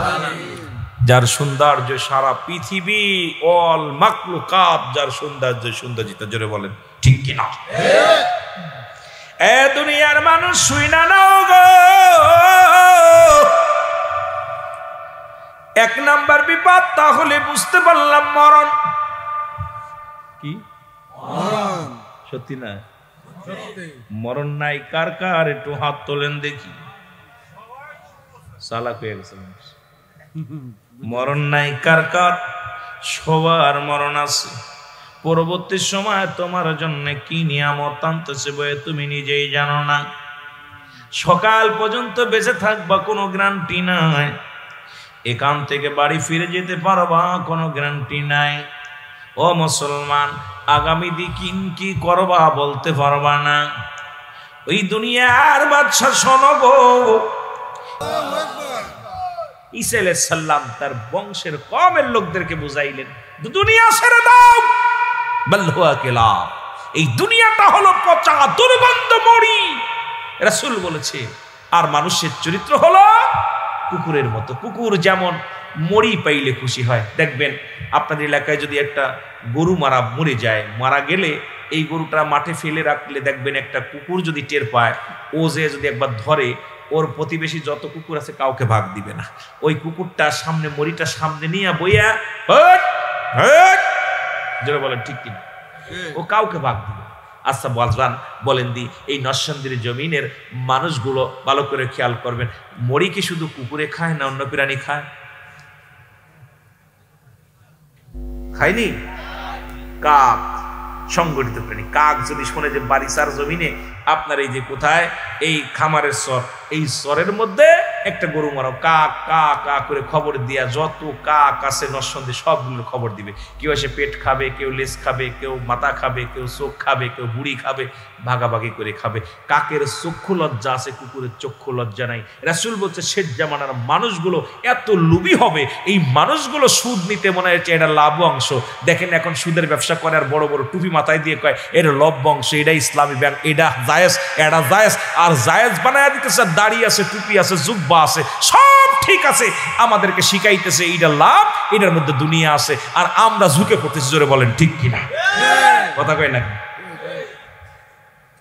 Speaker 1: আলামিন, যার সৌন্দর্য সারা পৃথিবী অল মাখলুকাত, যার সৌন্দর্য জোরে বলেন ঠিক কিনা? এ দুনিয়ার মানুষ শুই না নাও গো, এক নাম্বার বিপদ তাহলে বুঝতে পারলাম মরণ। কি সত্যি না? মরণ নাই কার কার? একটু হাত তোলেন দেখি। চালাক হয়ে গেছে মানুষ। মরণ নাই কার কার? সবার মরণ আছে। পরবর্তী সময় তোমার জন্য কি নিয়ামত আনতেছে বয়ে তুমি নিজেই জানো না। সকাল পর্যন্ত বেঁচে থাকবা কোনো গ্যারান্টি নাই, এখান থেকে বাড়ি ফিরে যেতে পারবা কোনো গ্যারান্টি নাই। ও মুসলমান, আগামী দিন কি করবা বলতে পারবা না। ওই দুনিয়ার বাদশা শোনো গো, ঈসা আলাইহিস সালাম তার বংশের কমের লোকদেরকে বুঝাইলেন, দুনিয়া ছেড়ে দাও, বাল হুয়া কিলাব, এই দুনিয়াটা হলো পচা দুর্গন্ধ মরি। রাসূল বলেছে আর মানুষের চরিত্র হলো কুকুরের মতো। কুকুর যেমন মরি পাইলে খুশি হয়, দেখবেন আপনাদের এলাকায় যদি একটা গরু মরে যায়, মারা গেলে এই গরুটা মাঠে ফেলে রাখলে দেখবেন একটা কুকুর যদি টের পায়, ও যে যদি একবার ধরে, ওর প্রতিবেশী যত কুকুর আছে কাউকে ভাগ দিবে না। ওই কুকুরটা সামনে, মরিটা সামনে নিয়ে বইয়া যেটা বলেন ঠিক কিনা, ও কাউকে ভাগ দিবে। আচ্ছা বাজবান বলেন দি, এই নরসিংদীর জমিনের মানুষগুলো ভালো করে খেয়াল করবেন, মরি কি শুধু কুকুরে খায় না অন্য প্রাণী খায়? খায়নি? কাক সংগঠিত প্রাণী। কাক যদি শোনে যে বারিসার জমিনে আপনার এই যে কোথায় এই খামারের চর, এই চরের মধ্যে একটা গরু মারো, কাক কা কা করে খবর দিয়া যত কাক আছে নরসিংদী সবগুলোর খবর দিবে। কেউ এসে পেট খাবে, কেউ লেজ খাবে, কেউ মাথা খাবে, কেউ চোখ খাবে, কেউ বুড়ি খাবে, ভাগাভাগি করে খাবে। কাকের চক্ষু লজ্জা আছে, কুকুরের চক্ষু লজ্জা নাই। রাসূল বলছে শেষ জামানার মানুষগুলো এত লোভী হবে, এই মানুষগুলো সুদ নিতে মনে হচ্ছে এটা লাভ অংশ। দেখেন এখন সুদের ব্যবসা করে আর বড় বড় টুপি মাথায় দিয়ে কয় এটা লভ অংশ, এটা ইসলামী ব্যাংক, এটা জায়েজ, এটা জায়েজ, আর জায়েজ বানায় দিতেছে, দাড়ি আছে, টুপি আছে, জুব্বা আছে, সব ঠিক আছে, আমাদেরকে শিখাইতেছে এটা লাভ, এটার মধ্যে দুনিয়া আছে, আর আমরা ঝুঁকে পড়তেছি। জোরে বলেন ঠিক কিনা? কথা কয় না?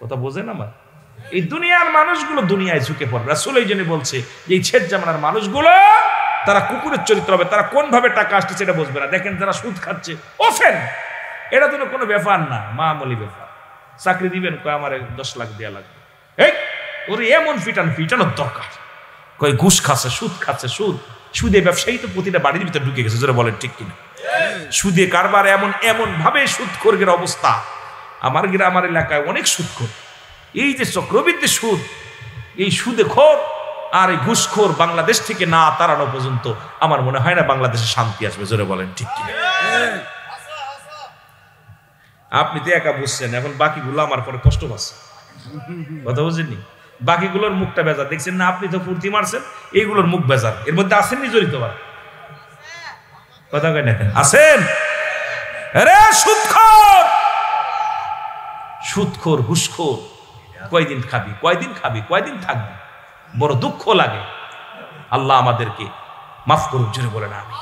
Speaker 1: কথা বোঝেন আমার? এই দুনিয়ার মানুষগুলো দুনিয়ায় ঝুঁকে পড়বে। রাসূল এই জন্য বলছে যে এই শেষ জামানার মানুষগুলো তারা কুকুরের চরিত্র হবে, তারা কোন ভাবে টাকা আসছে সেটা বুঝবে না। দেখেন যারা সুদ খাচ্ছে ওফেন, এটা তো কোনো ব্যাপার না, মামুলি ব্যাপার। চাকরি দিবেন, কয় আমার 10 লাখ দেয়া লাগবে, এই ওরে এমন পিটানোর দরকার। কয় ঘুষ খাচ্ছে, সুদ খাচ্ছে, সুদে ব্যবসায়ী তো প্রতিটা বাড়ির ভিতরে ঢুকে গেছে। জোরে বলেন ঠিক কিনা? সুদে কারবার এমন ভাবে সুদখোরের অবস্থা। আমার গ্রামের এলাকায় অনেক সুদখোর, এই যে চক্রবৃদ্ধি সুদ, এই সুদে খোর আর এই ঘুষখোর বাংলাদেশ থেকে না তাড়ানো পর্যন্ত আমার মনে হয় না বাংলাদেশে শান্তি আসবে। জোরে বলেন ঠিক কিনা? আপনি তো একা বুঝছেন, এখন বাকিগুলো আমার পরে কষ্ট পাচ্ছে। কথা বুঝেননি? বাকিগুলোর মুখটা বেজার, দেখছেন না? আপনি তো ফুর্তি মারছেন, এইগুলোর মুখ বেজার। এর মধ্যে আসেননি জড়িত? কথা কয় না? আছেন? আরে সুদখোর, ঘুষখোর, কয়দিন খাবি, কয়দিন খাবি, কয়দিন থাকবি, বড় দুঃখ লাগে। আল্লাহ আমাদেরকে মাফ করুন, জোরে বলেন আমিন।